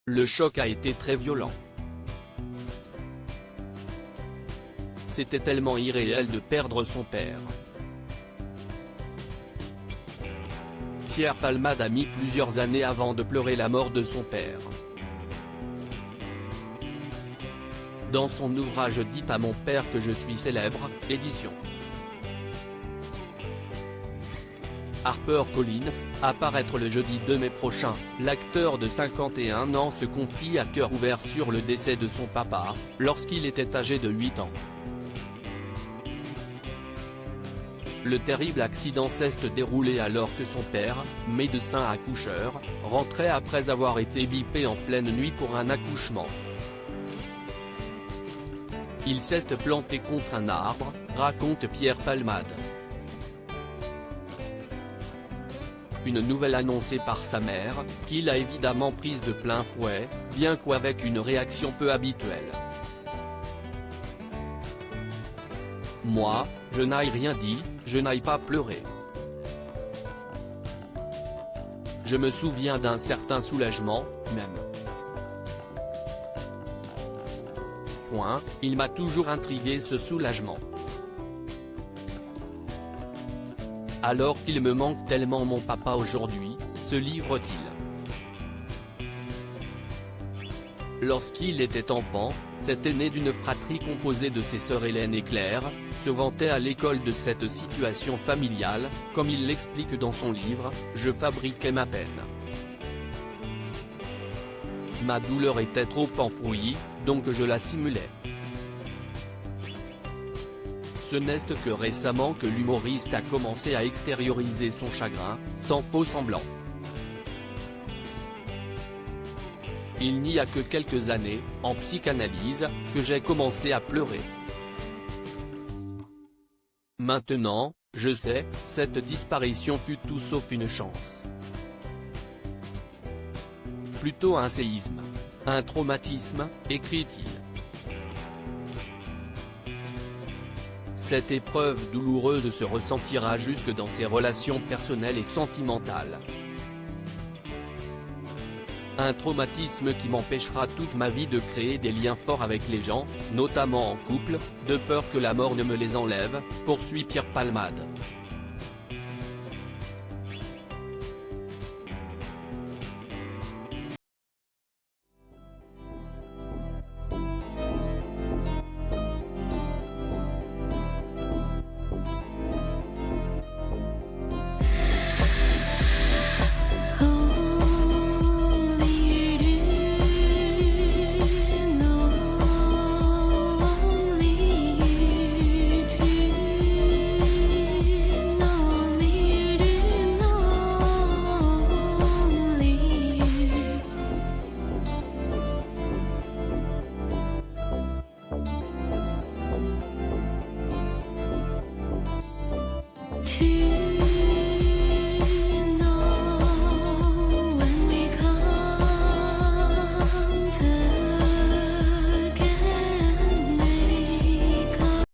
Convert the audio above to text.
Le choc a été très violent. C'était tellement irréel de perdre son père. Pierre Palmade a mis plusieurs années avant de pleurer la mort de son père. Dans son ouvrage « Dites à mon père que je suis célèbre », édition HarperCollins, à paraître le jeudi 2 mai prochain, l'acteur de 51 ans se confie à cœur ouvert sur le décès de son papa, lorsqu'il était âgé de 8 ans. Le terrible accident s'est déroulé alors que son père, médecin accoucheur, rentrait après avoir été bippé en pleine nuit pour un accouchement. Il s'est planté contre un arbre, raconte Pierre Palmade. Une nouvelle annoncée par sa mère, qui l'a évidemment prise de plein fouet, bien qu'avec une réaction peu habituelle. Moi, je n'ai rien dit, je n'ai pas pleuré. Je me souviens d'un certain soulagement, même. Il m'a toujours intrigué ce soulagement. Alors qu'il me manque tellement mon papa aujourd'hui, se livre-t-il. Lorsqu'il était enfant, cet aîné d'une fratrie composée de ses sœurs Hélène et Claire, se vantait à l'école de cette situation familiale, comme il l'explique dans son livre « Je fabriquais ma peine ». Ma douleur était trop enfouie, donc je la simulais. Ce n'est que récemment que l'humoriste a commencé à extérioriser son chagrin, sans faux semblant. Il n'y a que quelques années, en psychanalyse, que j'ai commencé à pleurer. Maintenant, je sais, cette disparition fut tout sauf une chance. Plutôt un séisme. Un traumatisme, écrit-il. Cette épreuve douloureuse se ressentira jusque dans ses relations personnelles et sentimentales. Un traumatisme qui m'empêchera toute ma vie de créer des liens forts avec les gens, notamment en couple, de peur que la mort ne me les enlève, poursuit Pierre Palmade.